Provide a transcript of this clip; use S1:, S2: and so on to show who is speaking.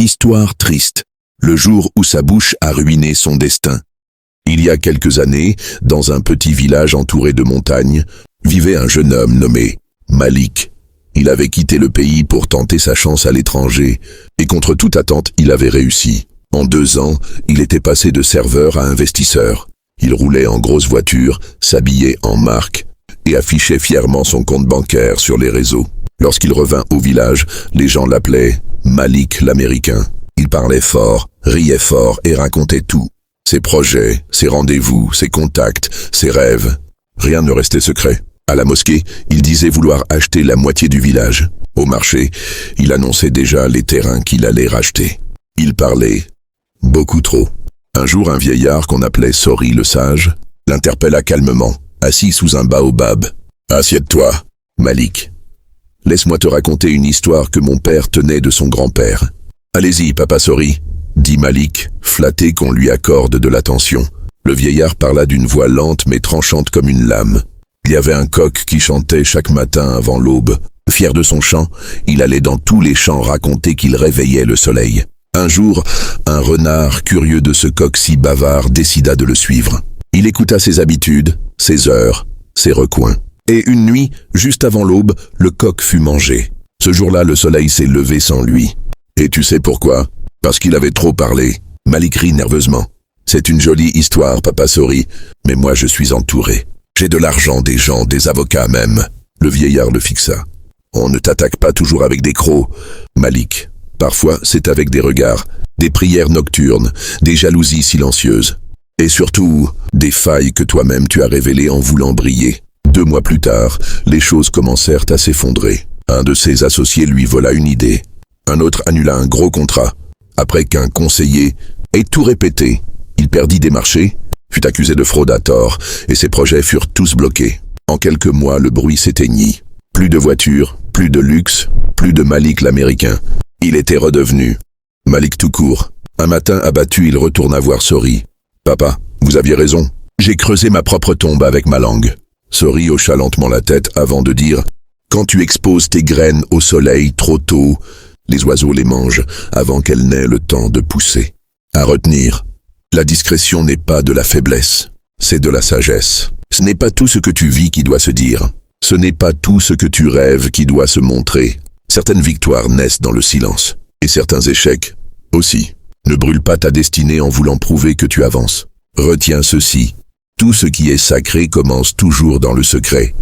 S1: Histoire triste. Le jour où sa bouche a ruiné son destin. Il y a quelques années, dans un petit village entouré de montagnes, vivait un jeune homme nommé Malik. Il avait quitté le pays pour tenter sa chance à l'étranger, et contre toute attente, il avait réussi. En 2 ans, il était passé de serveur à investisseur. Il roulait en grosse voiture, s'habillait en marque, et affichait fièrement son compte bancaire sur les réseaux. Lorsqu'il revint au village, les gens l'appelaient Malik l'Américain. Il parlait fort, riait fort et racontait tout. Ses projets, ses rendez-vous, ses contacts, ses rêves. Rien ne restait secret. À la mosquée, il disait vouloir acheter la moitié du village. Au marché, il annonçait déjà les terrains qu'il allait racheter. Il parlait beaucoup trop. Un jour, un vieillard qu'on appelait Sori le sage l'interpella calmement, assis sous un baobab. « Assieds-toi, Malik. Laisse-moi te raconter une histoire que mon père tenait de son grand-père. »« Allez-y, papa Sori, » dit Malik, flatté qu'on lui accorde de l'attention. Le vieillard parla d'une voix lente mais tranchante comme une lame. Il y avait un coq qui chantait chaque matin avant l'aube. Fier de son chant, il allait dans tous les champs raconter qu'il réveillait le soleil. Un jour, un renard, curieux de ce coq si bavard, décida de le suivre. Il écouta ses habitudes, ses heures, ses recoins. Et une nuit, juste avant l'aube, le coq fut mangé. Ce jour-là, le soleil s'est levé sans lui. Et tu sais pourquoi ? Parce qu'il avait trop parlé. Malik rit nerveusement. C'est une jolie histoire, papa Sori, mais moi je suis entouré. J'ai de l'argent, des gens, des avocats même. Le vieillard le fixa. On ne t'attaque pas toujours avec des crocs, Malik. Parfois, c'est avec des regards, des prières nocturnes, des jalousies silencieuses. Et surtout, des failles que toi-même tu as révélées en voulant briller. 2 mois plus tard, les choses commencèrent à s'effondrer. Un de ses associés lui vola une idée. Un autre annula un gros contrat. Après qu'un conseiller ait tout répété, il perdit des marchés, fut accusé de fraude à tort, et ses projets furent tous bloqués. En quelques mois, le bruit s'éteignit. Plus de voitures, plus de luxe, plus de Malik l'Américain. Il était redevenu Malik tout court. Un matin abattu, il retourna voir Sori. « Papa, vous aviez raison. J'ai creusé ma propre tombe avec ma langue. » Sori hocha lentement la tête avant de dire « Quand tu exposes tes graines au soleil trop tôt, les oiseaux les mangent avant qu'elles n'aient le temps de pousser. » À retenir, la discrétion n'est pas de la faiblesse, c'est de la sagesse. Ce n'est pas tout ce que tu vis qui doit se dire. Ce n'est pas tout ce que tu rêves qui doit se montrer. Certaines victoires naissent dans le silence, et certains échecs aussi. Ne brûle pas ta destinée en voulant prouver que tu avances. Retiens ceci, tout ce qui est sacré commence toujours dans le secret.